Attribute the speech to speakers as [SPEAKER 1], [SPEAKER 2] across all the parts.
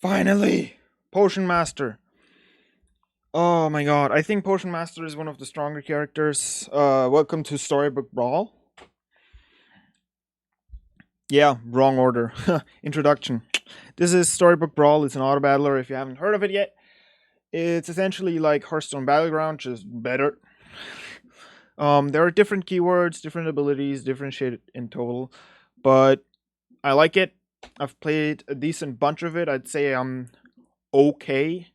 [SPEAKER 1] Finally! Potion Master. Oh my god, I think Potion Master is one of the stronger characters. Welcome to Storybook Brawl. Yeah, wrong order. Introduction. This is Storybook Brawl. It's an auto battler if you haven't heard of it yet. It's essentially like Hearthstone Battleground, just better. There are different keywords, different abilities, differentiated in total, but I like it. I've played a decent bunch of it. I'd say I'm okay.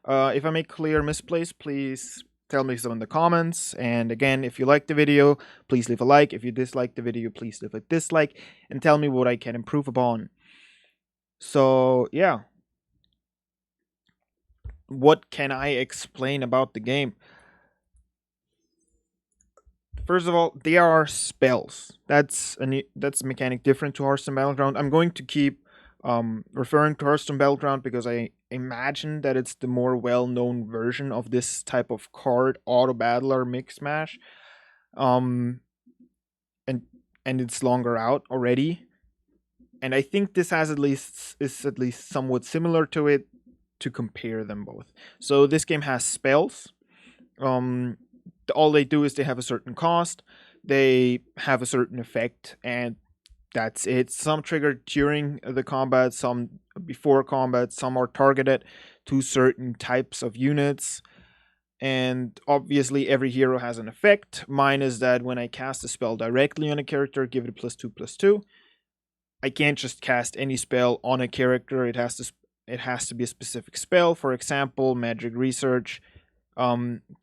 [SPEAKER 1] If I make clear misplace, please tell me so in the comments. And again, if you like the video, please leave a like. If you dislike the video, please leave a dislike and tell me what I can improve upon. So, yeah. What can I explain about the game? First of all, there are spells. That's a mechanic different to Hearthstone Battleground. I'm going to keep referring to Hearthstone Battleground because I imagine that it's the more well-known version of this type of card auto battler mix mash. Um, and it's longer out already. And I think this has at least somewhat similar to it to compare them both. So this game has spells. Um, all they do is they have a certain cost, they have a certain effect, and that's it. Some trigger during the combat, some before combat, some are targeted to certain types of units. And obviously, every hero has an effect. Mine is that when I cast a spell directly on a character, give it +2/+2. I can't just cast any spell on a character. It has to be a specific spell. For example, Magic Research.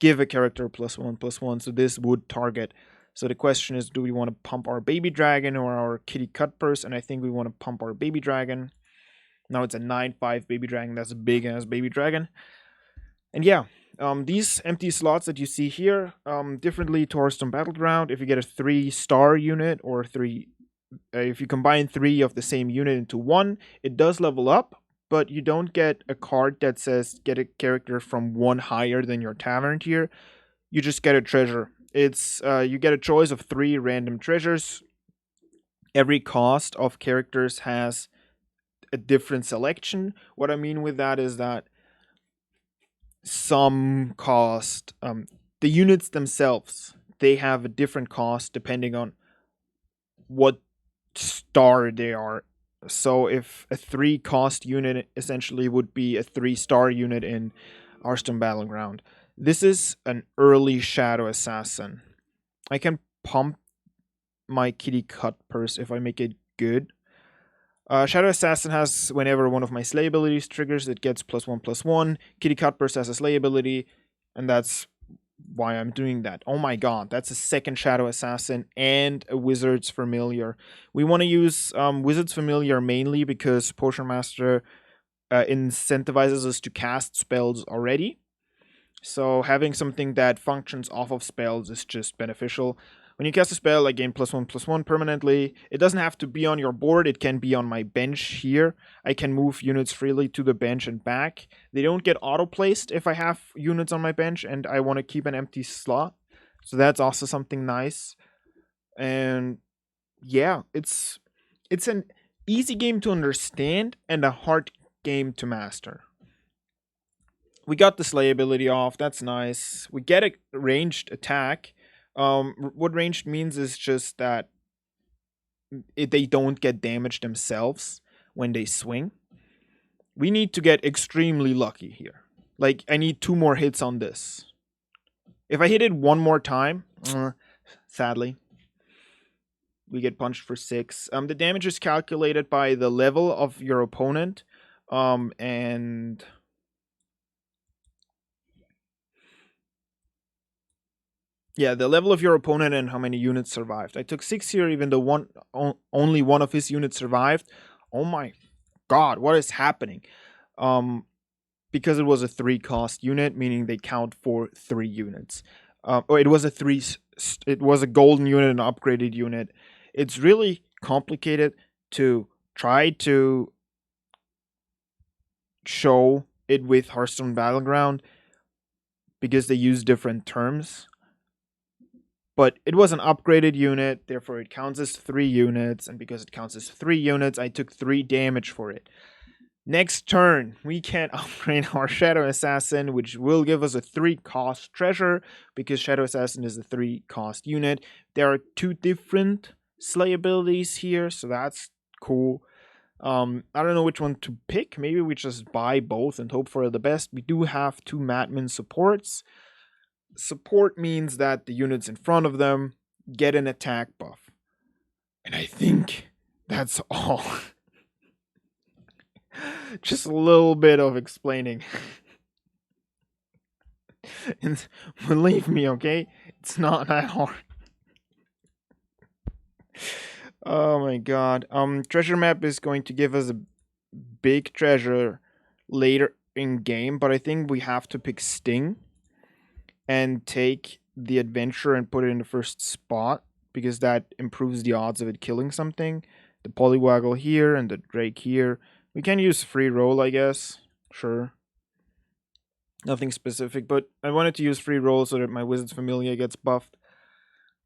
[SPEAKER 1] Give a character +1/+1. So this would target. So the question is, do we want to pump our baby dragon or our kitty cutpurse? And I think we want to pump our baby dragon. Now it's a 9/5 baby dragon. That's a big ass baby dragon. And yeah, these empty slots that you see here, differently to Hearthstone Battleground, if you get a 3-star unit or if you combine 3 of the same unit into one, it does level up, but you don't get a card that says get a character from 1 higher than your tavern tier. You just get a treasure. It's you get a choice of 3 random treasures. Every cost of characters has a different selection. What I mean with that is that some cost, the units themselves, they have a different cost depending on what star they are. So if a 3 cost unit essentially would be a 3-star unit in Hearthstone Battleground. This is an early Shadow Assassin. I can pump my kitty cut purse if I make it good. Shadow Assassin has, whenever one of my slay abilities triggers, it gets +1/+1. Kitty cut purse has a slay ability, and that's why I'm doing that. Oh my god, that's a second Shadow Assassin and a Wizard's Familiar. We want to use Wizard's Familiar mainly because Potion Master incentivizes us to cast spells already. So having something that functions off of spells is just beneficial. When you cast a spell, I gain +1/+1 permanently. It doesn't have to be on your board, it can be on my bench here. I can move units freely to the bench and back. They don't get auto-placed if I have units on my bench and I want to keep an empty slot. So that's also something nice. And yeah, it's an easy game to understand and a hard game to master. We got the slay ability off, that's nice. We get a ranged attack. What ranged means is just that they don't get damaged themselves when they swing. We need to get extremely lucky here. Like, I need 2 more hits on this. If I hit it 1 more time, sadly, we get punched for 6. The damage is calculated by the level of your opponent, and yeah, the level of your opponent and how many units survived. I took 6 here, even though only one of his units survived. Oh my god, what is happening? Because it was a 3-cost unit, meaning they count for 3 units. Or it was it was a golden unit, an upgraded unit. It's really complicated to try to show it with Hearthstone Battleground because they use different terms. But it was an upgraded unit, therefore it counts as 3 units, and because it counts as 3 units, I took 3 damage for it. Next turn, we can upgrade our Shadow Assassin, which will give us a 3-cost treasure, because Shadow Assassin is a 3-cost unit. There are 2 different slay abilities here, so that's cool. I don't know which one to pick. Maybe we just buy both and hope for the best. We do have 2 Madman supports. Support means that the units in front of them get an attack buff. And I think that's all. Just a little bit of explaining. And believe me, okay? It's not that hard. Oh my god. Treasure map is going to give us a big treasure later in game, but I think we have to pick Sting and take the adventure and put it in the first spot, because that improves the odds of it killing something. The Polywaggle here and the Drake here. We can use free roll, I guess. Sure. Nothing specific, but I wanted to use free roll so that my Wizard's Familia gets buffed.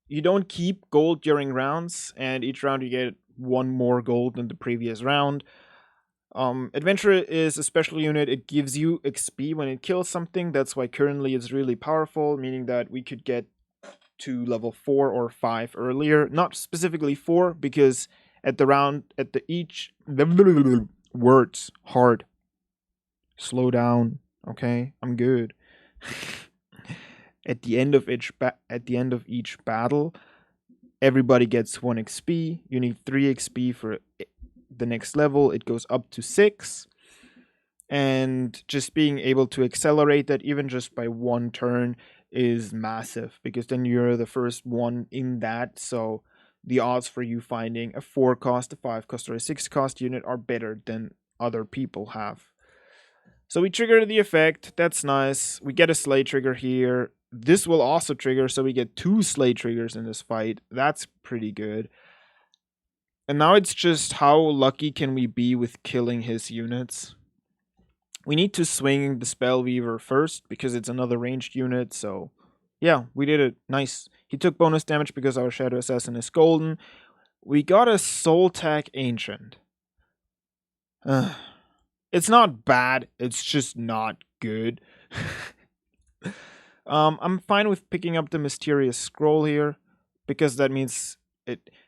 [SPEAKER 1] You don't keep gold during rounds, and each round you get 1 more gold than the previous round. Adventure is a special unit. It gives you XP when it kills something. That's why currently it's really powerful, meaning that we could get to level 4 or 5 earlier. Not specifically 4, because at the each words hard. Slow down, okay? I'm good. At the end of each battle, everybody gets 1 XP. You need 3 XP for the next level. It goes up to 6. And just being able to accelerate that even just by 1 turn is massive, because then you're the first one in that. So the odds for you finding a 4-cost, a 5-cost, or a 6-cost unit are better than other people have. So we trigger the effect. That's nice. We get a slay trigger here. This will also trigger, so we get 2 slay triggers in this fight. That's pretty good. And now it's just how lucky can we be with killing his units. We need to swing the Spellweaver first, because it's another ranged unit, so yeah, we did it. Nice. He took bonus damage because our Shadow Assassin is golden. We got a Soul Tag Ancient. It's not bad, it's just not good. I'm fine with picking up the Mysterious Scroll here, because that means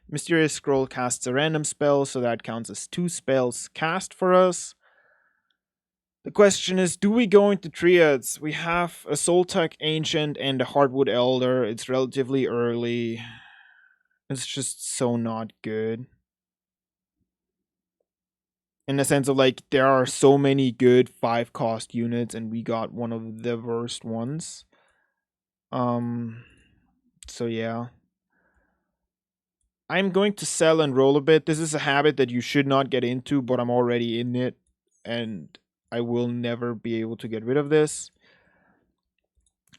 [SPEAKER 1] Mysterious Scroll casts a random spell, so that counts as 2 spells cast for us. The question is, do we go into Triads? We have a Soul Tag Ancient and a Hardwood Elder. It's relatively early. It's just so not good. In the sense of, like, there are so many good 5-cost units, and we got one of the worst ones. So yeah. I'm going to sell and roll a bit. This is a habit that you should not get into, but I'm already in it, and I will never be able to get rid of this.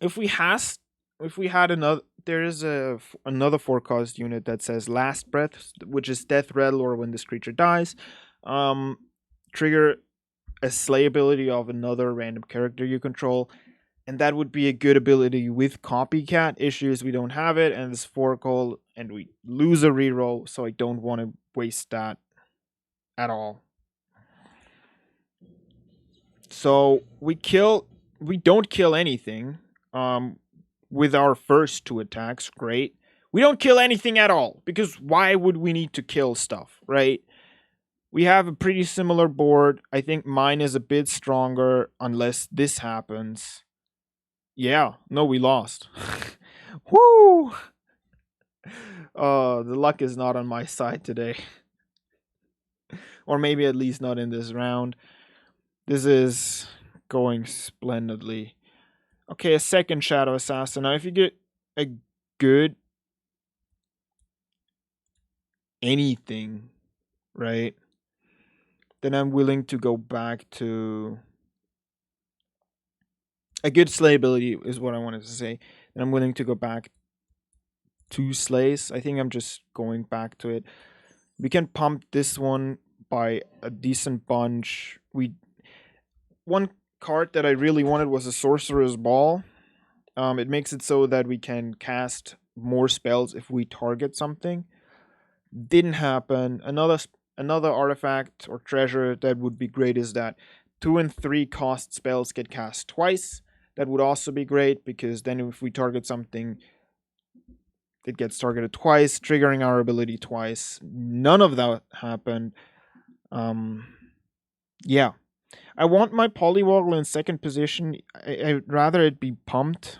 [SPEAKER 1] If we had another, there is another 4-cost unit that says Last Breath, which is Death Rattle, or when this creature dies, trigger a slay ability of another random character you control, and that would be a good ability with copycat issues. We don't have it, and it's 4 gold, and we lose a reroll, so I don't want to waste that at all. So we don't kill anything with our first 2 attacks. Great. We don't kill anything at all, because why would we need to kill stuff, right? We have a pretty similar board. I think mine is a bit stronger unless this happens. Yeah, no, we lost. Woo! The luck is not on my side today. Or maybe at least not in this round. This is going splendidly. Okay, a second Shadow Assassin. Now, if you get a good anything, right, then I'm willing to go back to a good slay ability is what I wanted to say. And I'm willing to go back to slays. I think I'm just going back to it. We can pump this one by a decent bunch. One card that I really wanted was a Sorcerer's Ball. It makes it so that we can cast more spells if we target something. Didn't happen. Another Another artifact or treasure that would be great is that 2 and 3 cost spells get cast twice. That would also be great because then if we target something, it gets targeted twice, triggering our ability twice. None of that happened. Um, yeah. I want my Polywoggle in second position. I'd rather it be pumped.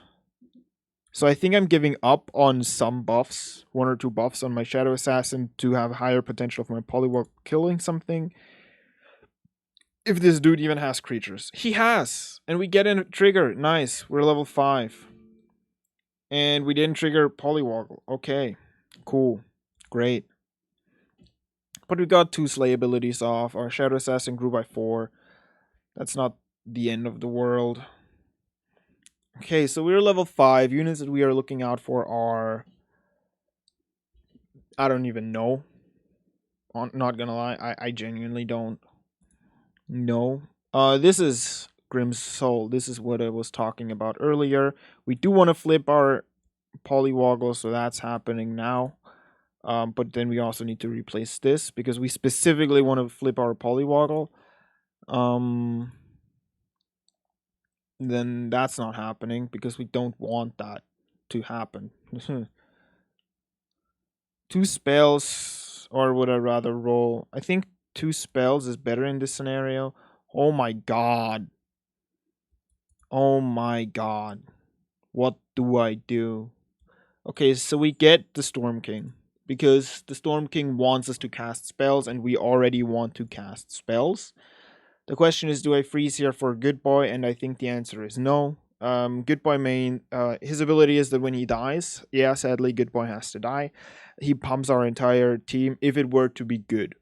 [SPEAKER 1] So I think I'm giving up on some buffs, 1 or 2 buffs on my Shadow Assassin to have higher potential for my Polywoggle killing something. If this dude even has creatures. He has! And we get in a trigger. Nice. We're level 5. And we didn't trigger Polywoggle. Okay. Cool. Great. But we got 2 Slay abilities off. Our Shadow Assassin grew by 4. That's not the end of the world. Okay, so we're level 5. Units that we are looking out for are... I don't even know. I'm not gonna lie. I genuinely don't know. This is Grim's Soul. This is what I was talking about earlier. We do want to flip our Polywoggle, so that's happening now. But then we also need to replace this because we specifically want to flip our Polywoggle. Then that's not happening because we don't want that to happen. 2 spells, or would I rather roll? I think 2 spells is better in this scenario. Oh my god. Oh my god. What do I do? Okay, so we get the Storm King because the Storm King wants us to cast spells and we already want to cast spells. The question is, do I freeze here for Good Boy? And I think the answer is no. Good Boy main, his ability is that when he dies, yeah, sadly, Good Boy has to die. He pumps our entire team if it were to be good.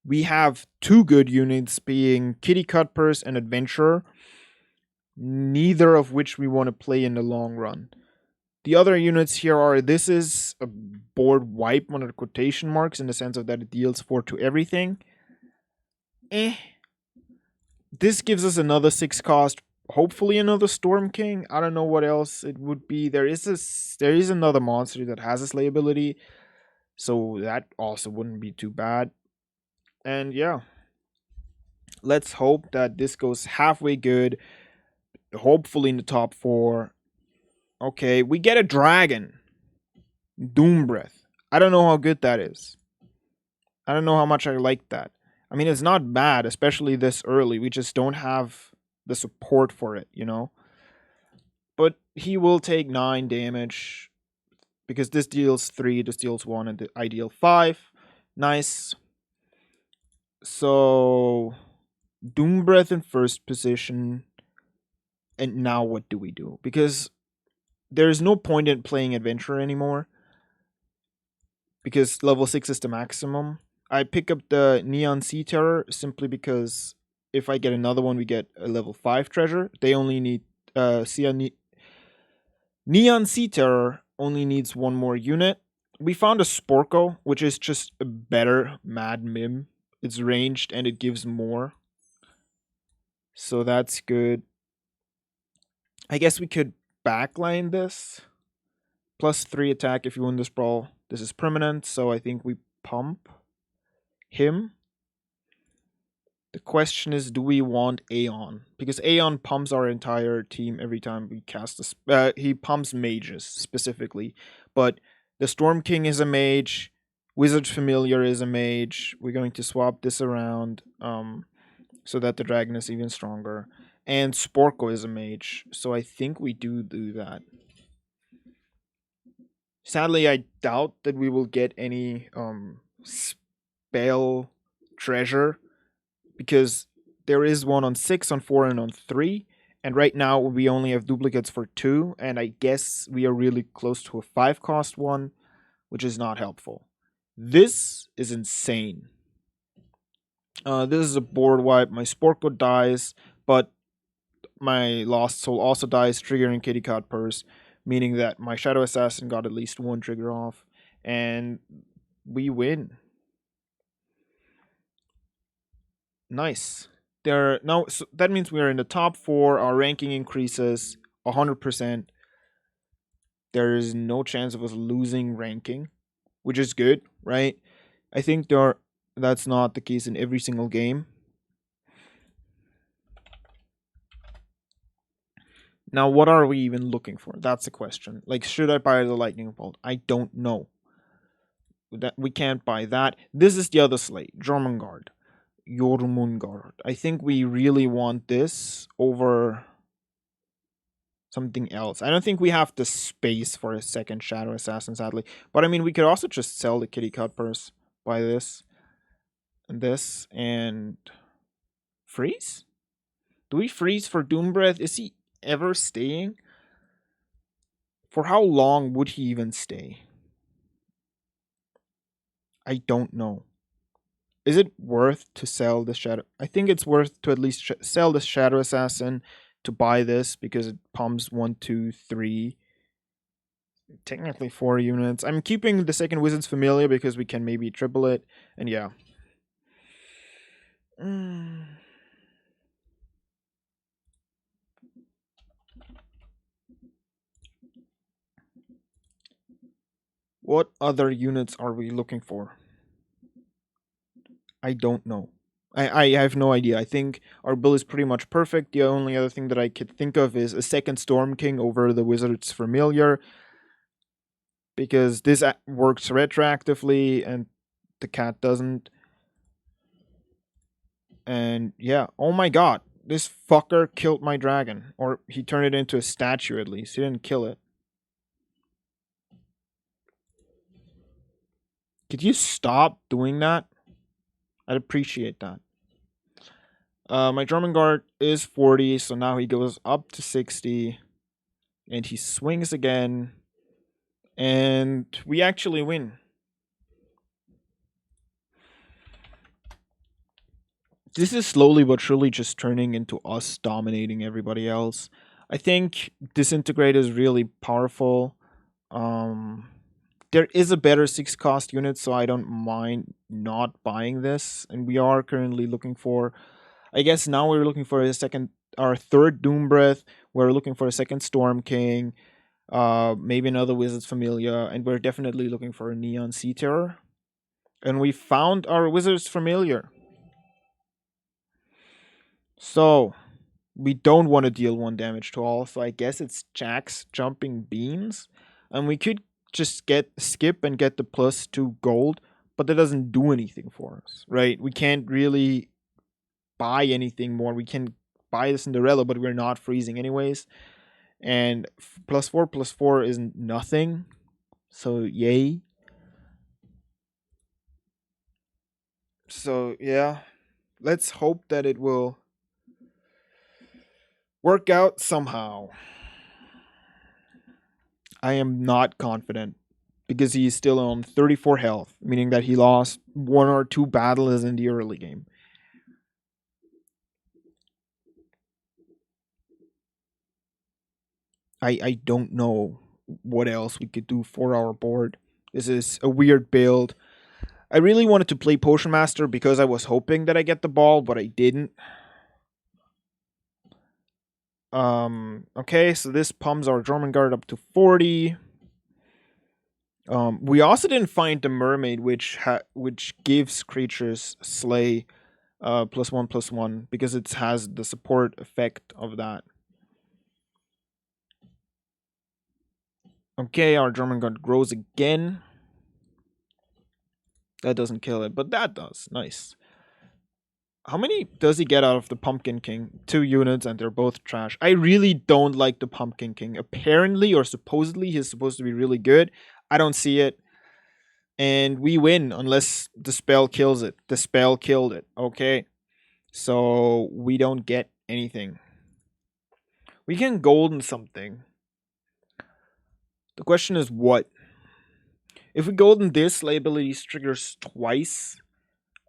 [SPEAKER 1] We have 2 good units being Kitty Cutpurse and Adventurer, neither of which we want to play in the long run. The other units here are, this is a board wipe under quotation marks in the sense of that it deals 4 to everything. This gives us another 6 cost, hopefully another Storm King. I don't know what else it would be. There is another monster that has a Slay ability, so that also wouldn't be too bad. And yeah, let's hope that this goes halfway good, hopefully in the top 4. Okay, we get a dragon. Doom Breath. I don't know how good that is. I don't know how much I like that. I mean, it's not bad, especially this early. We just don't have the support for it, you know? But he will take 9 damage because this deals 3, this deals 1, and I deal 5. Nice. So, Doom Breath in first position. And now what do we do? Because there's no point in playing Adventurer anymore. Because level 6 is the maximum. I pick up the Neon Sea Terror simply because if I get another one, we get a level 5 treasure. They only need Neon Sea Terror only needs 1 more unit. We found a Sporko, which is just a better Mad Mim. It's ranged and it gives more. So that's good. I guess we could backline this. +3 attack if you win this brawl. This is permanent, so I think we pump him. The question is, do we want Aeon? Because Aeon pumps our entire team every time we cast a... he pumps mages, specifically. But the Storm King is a mage. Wizard Familiar is a mage. We're going to swap this around so that the dragon is even stronger. And Sporko is a mage. So I think we do that. Sadly, I doubt that we will get any spell treasure because there is one on 6, on 4, and on 3. And right now we only have duplicates for 2. And I guess we are really close to a 5 cost one, which is not helpful. This is insane. This is a board wipe. My Sporko dies, but my Lost Soul also dies, triggering Kitty Cat Purse, meaning that my Shadow Assassin got at least 1 trigger off, and we win. Nice. So that means we are in the top 4. Our ranking increases 100%. There is no chance of us losing ranking, which is good, right? I think there are That's not the case in every single game. Now, what are we even looking for? That's the question. Like, should I buy the lightning bolt? I don't know. That we can't buy that. This is the other slate, Jormungand. Jormungand. I think we really want this over something else. I don't think we have the space for a second Shadow Assassin, sadly. But I mean, we could also just sell the Kitty Cut Purse, buy this, and freeze? Do we freeze for Doombreath? Is he ever staying? For how long would he even stay? I don't know. Is it worth to sell the Shadow? I think it's worth to at least sell the Shadow Assassin to buy this because it pumps 1, 2, 3, technically 4 units. I'm keeping the second Wizard's Familiar because we can maybe triple it, and yeah. Mm. What other units are we looking for? I don't know. I have no idea. I think our build is pretty much perfect. The only other thing that I could think of is a second Storm King over the Wizard's Familiar, because this works retroactively and the cat doesn't. And yeah, oh my god, this fucker killed my dragon. Or he turned it into a statue at least. He didn't kill it. Could you stop doing that? I'd appreciate that. My Drummond guard is 40, so now he goes up to 60. And he swings again. And we actually win. This is slowly but surely just turning into us dominating everybody else. I think Disintegrate is really powerful. Um, there is a better 6 cost unit, so I don't mind not buying this. And we are currently looking for, I guess now we're looking for our third Doom Breath. We're looking for a second Storm King, maybe another Wizard's Familia, and we're definitely looking for a Neon Sea Terror. And we found our Wizard's Familiar. So we don't want to deal 1 damage to all, so I guess it's Jack's Jumping Beans. And we could just skip and get the +2 gold, but that doesn't do anything for us, right? We can't really buy anything more. We can buy the Cinderella, but we're not freezing anyways. And +4 is nothing. So yay. So yeah, let's hope that it will work out somehow. I am not confident because he's still on 34 health, meaning that he lost 1 or 2 battles in the early game. I don't know what else we could do for our board. This is a weird build. I really wanted to play Potion Master because I was hoping that I get the ball, but I didn't. Okay, so this pumps our German guard up to 40. We also didn't find the mermaid, which gives creatures slay +1/+1 because it has the support effect of that. Okay, our German guard grows again. That doesn't kill it, but that does. Nice. How many does he get out of the Pumpkin King? 2 units, and they're both trash. I really don't like the Pumpkin King. Apparently, or supposedly, he's supposed to be really good. I don't see it. And we win unless the spell kills it. The spell killed it. Okay. So we don't get anything. We can golden something. The question is what? If we golden this, liability triggers twice.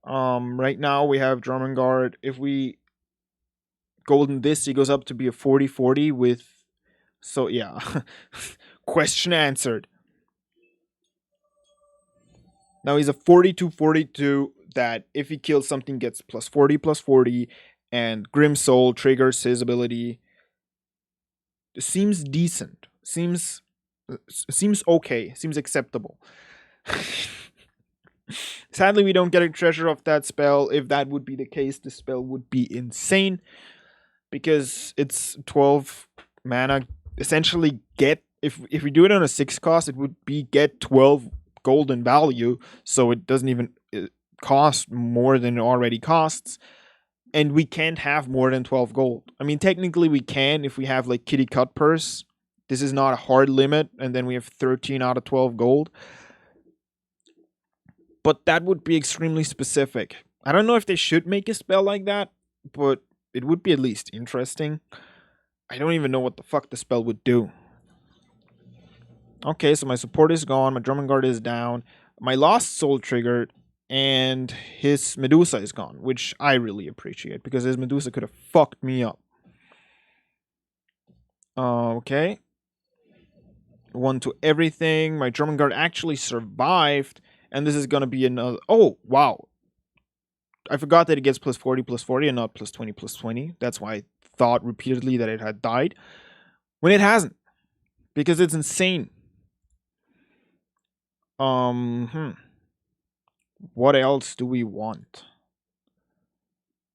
[SPEAKER 1] Right now we have Drummond Guard. If we golden this, he goes up to be a 40/40 with. So yeah, question answered. Now he's a 42/42 that if he kills something gets +40/+40, and Grim Soul triggers his ability. It seems decent. Seems okay. Seems acceptable. Sadly, we don't get a treasure of that spell. If that would be the case, the spell would be insane because it's 12 mana. Essentially, get if we do it on a 6 cost, it would be get 12 golden value, so it doesn't even cost more than it already costs. And we can't have more than 12 gold. I mean, technically we can if we have like Kitty Cut Purse. This is not a hard limit, and then we have 13 out of 12 gold. But that would be extremely specific. I don't know if they should make a spell like that, but it would be at least interesting. I don't even know what the fuck the spell would do. Okay, so my support is gone, my Drummond Guard is down, my Lost Soul triggered, and his Medusa is gone, which I really appreciate because his Medusa could have fucked me up. Okay. 1 to everything. My Drummond Guard actually survived, and this is gonna be another. Oh, wow. I forgot that it gets plus 40 and not plus 20. That's why I thought repeatedly that it had died. When it hasn't. Because it's insane. What else do we want?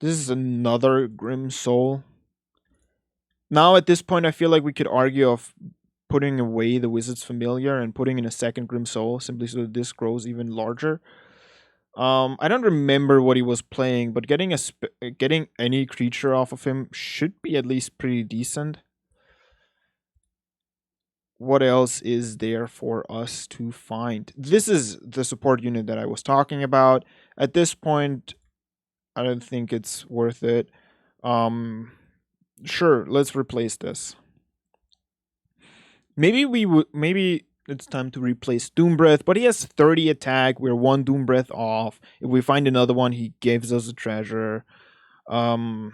[SPEAKER 1] This is another Grim Soul. Now at this point I feel like we could argue of putting away the Wizard's Familiar and putting in a second Grim Soul simply so that this grows even larger. I don't remember what he was playing, but getting any creature off of him should be at least pretty decent. What else is there for us to find? This is the support unit that I was talking about. At this point, I don't think it's worth it. Sure, let's replace this. Maybe it's time to replace Doom Breath, but he has 30 attack. We're 1 Doom Breath off. If we find another one, he gives us a treasure. So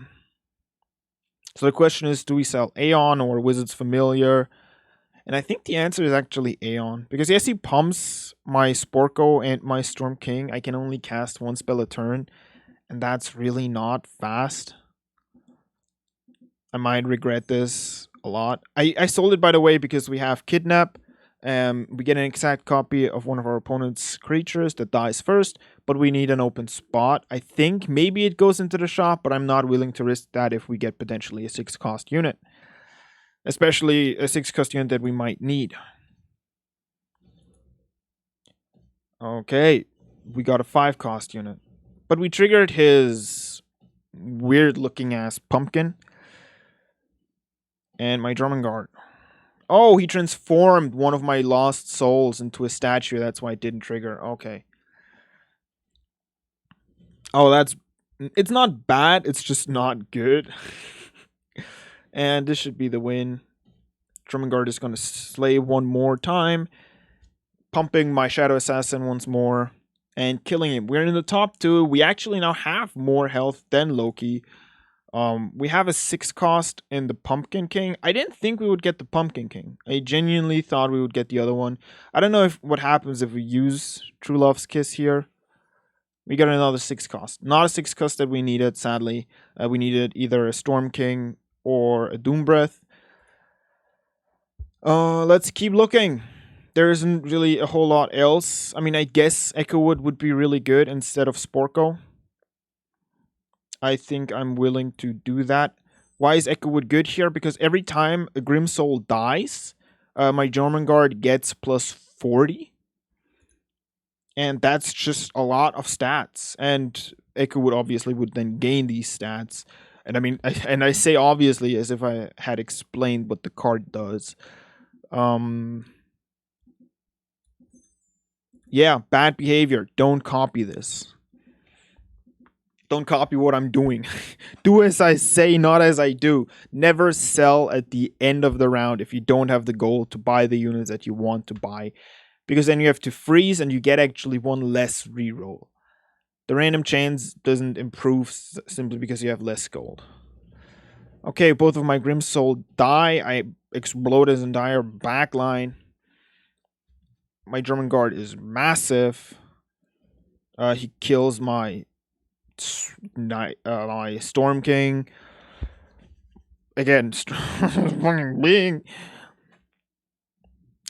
[SPEAKER 1] the question is, do we sell Aeon or Wizard's Familiar? And I think the answer is actually Aeon. Because yes, he pumps my Sporko and my Storm King. I can only cast 1 spell a turn. And that's really not fast. I might regret this a lot. I sold it, by the way, because we have Kidnap. We get an exact copy of one of our opponent's creatures that dies first, but we need an open spot. I think maybe it goes into the shop, but I'm not willing to risk that if we get potentially a 6 cost unit. Especially a 6 cost unit that we might need. Okay, we got a 5 cost unit. But we triggered his weird looking ass pumpkin. And my Drummond Guard. Oh, he transformed one of my lost souls into a statue. That's why it didn't trigger. Okay. Oh, it's not bad. It's just not good. And this should be the win. Drummond Guard is going to slay one more time. Pumping my Shadow Assassin once more. And killing him. We're in the top 2. We actually now have more health than Loki. We have a 6 cost in the Pumpkin King. I didn't think we would get the Pumpkin King. I genuinely thought we would get the other one. I don't know what happens if we use True Love's Kiss here. We got another 6 cost. Not a 6 cost that we needed, sadly. We needed either a Storm King or a Doom Breath. Let's keep looking. There isn't really a whole lot else. I mean, I guess Echowood would be really good instead of Sporko. I think I'm willing to do that. Why is Echowood good here? Because every time a Grim Soul dies, my Drummond Guard gets plus 40. And that's just a lot of stats. And Echowood obviously would then gain these stats. And I mean, I say obviously as if I had explained what the card does. Yeah, bad behavior. Don't copy this. Don't copy what I'm doing. Do as I say, not as I do. Never sell at the end of the round if you don't have the gold to buy the units that you want to buy. Because then you have to freeze and you get actually one less reroll. The random chains doesn't improve simply because you have less gold. Okay, both of my Grim Soul die. I explode his entire backline. My Drummond Guard is massive. He kills my Storm King. Again, fucking being.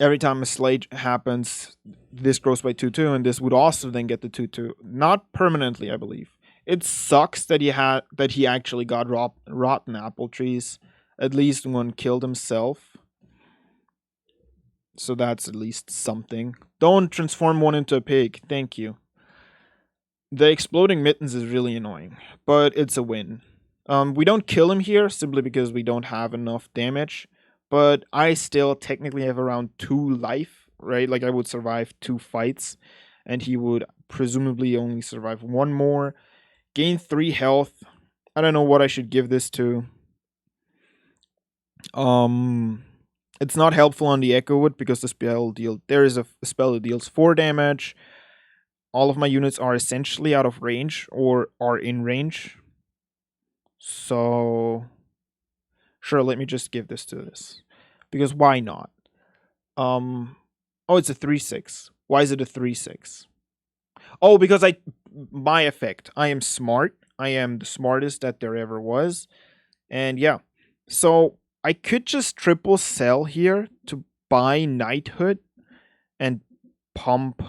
[SPEAKER 1] Every time a slate happens, this grows by 2-2, and this would also then get the 2-2. Not permanently, I believe. It sucks that he actually got rotten apple trees. At least one killed himself. So that's at least something. Don't transform one into a pig. Thank you. The exploding mittens is really annoying, but it's a win. We don't kill him here simply because we don't have enough damage, but I still technically have around 2 life, right? Like I would survive 2 fights, and he would presumably only survive one more. Gain 3 health. I don't know what I should give this to. Um, it's not helpful on the Echo Wood because there is a spell that deals 4 damage. All of my units are essentially out of range or are in range. So sure, let me just give this to this. Because why not? Oh, it's a 3/6. Why is it a 3/6? Oh, because my effect. I am smart. I am the smartest that there ever was. And yeah. So I could just triple sell here to buy knighthood and pump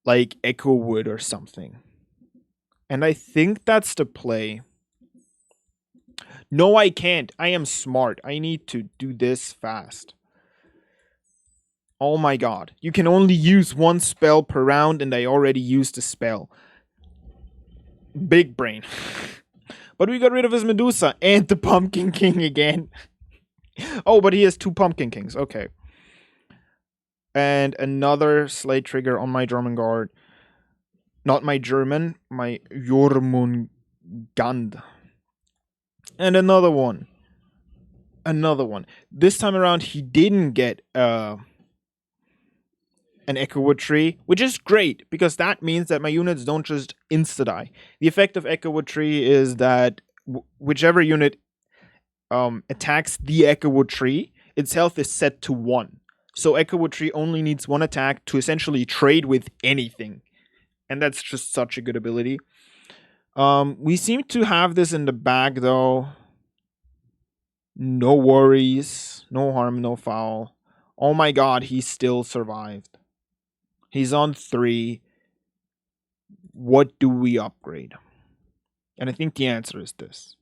[SPEAKER 1] like Echo Wood or something. And I think that's the play. No, I can't. I am smart. I need to do this fast. Oh my god. You can only use 1 spell per round, and I already used a spell. Big brain. But we got rid of his Medusa and the Pumpkin King again. Oh, but he has 2 Pumpkin Kings. Okay. And another Slay trigger on my German guard. Not my German, my Jormungand. And another one. Another one. This time around, he didn't get an Echo Wood tree, which is great because that means that my units don't just insta die. The effect of Echo Wood tree is that whichever unit attacks the Echo Wood tree, its health is set to 1. So Echo Wood tree only needs 1 attack to essentially trade with anything, and that's just such a good ability. We seem to have this in the bag though. No worries, no harm, no foul. Oh my god, he still survived. He's on 3. What do we upgrade? And I think the answer is this.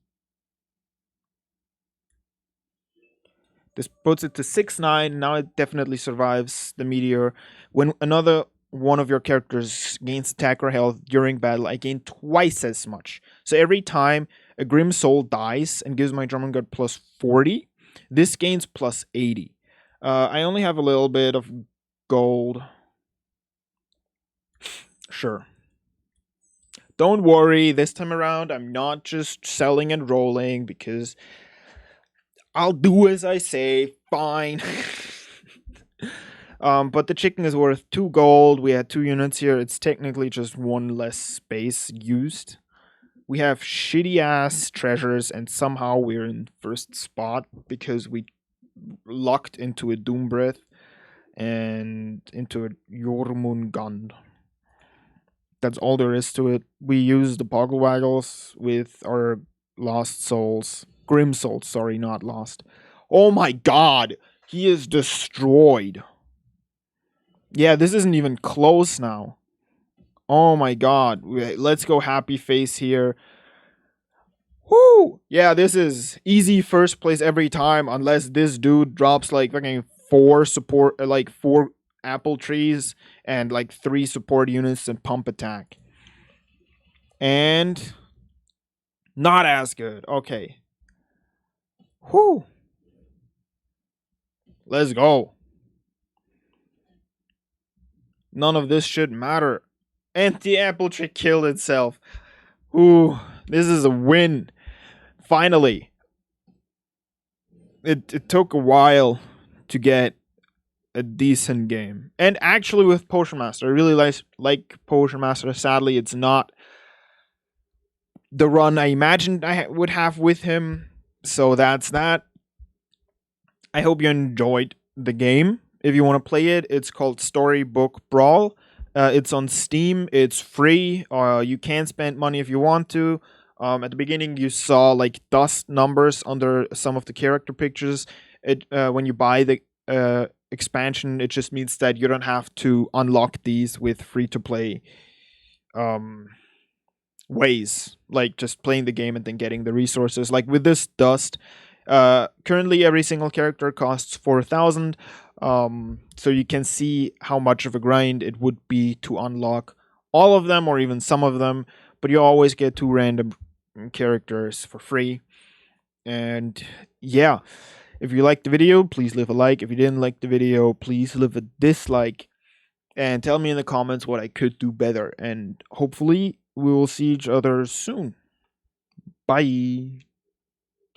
[SPEAKER 1] This puts it to 6/9. Now it definitely survives the meteor. When another one of your characters gains attack or health during battle, I gain twice as much. So every time a Grim Soul dies and gives my Drummond Guard plus 40, this gains plus 80. I only have a little bit of gold. Sure. Don't worry, this time around I'm not just selling and rolling because I'll do as I say. Fine. But the chicken is worth 2 gold. We had 2 units here. It's technically just 1 less space used. We have shitty ass treasures, and somehow we're in first spot because we lucked into a Doom Breath and into a Jormungand. That's all there is to it. We use the Boggle Waggles with our Lost Souls. Grim Souls, sorry, not Lost. Oh my god! He is destroyed. Yeah, this isn't even close now. Oh my god. Let's go happy face here. Whoo! Yeah, this is easy first place every time unless this dude drops like fucking 4 apple trees and like 3 support units and pump attack. And not as good. Okay. Whoo. Let's go. None of this should matter. And the apple tree killed itself. Ooh, this is a win. Finally. It took a while to get a decent game. And actually with Potion Master, I really like Potion Master. Sadly, it's not the run I imagined I would have with him. So that's that. I hope you enjoyed the game. If you want to play it, it's called Storybook Brawl. It's on Steam. It's free. You can spend money if you want to. At the beginning, you saw like dust numbers under some of the character pictures. When you buy expansion. It just means that you don't have to unlock these with free to play um ways, like just playing the game and then getting the resources. Like with this dust, currently every single character costs 4,000. So you can see how much of a grind it would be to unlock all of them or even some of them, but you always get two random characters for free. And yeah, if you liked the video, please leave a like. If you didn't like the video, please leave a dislike and tell me in the comments what I could do better. And hopefully, we will see each other soon. Bye.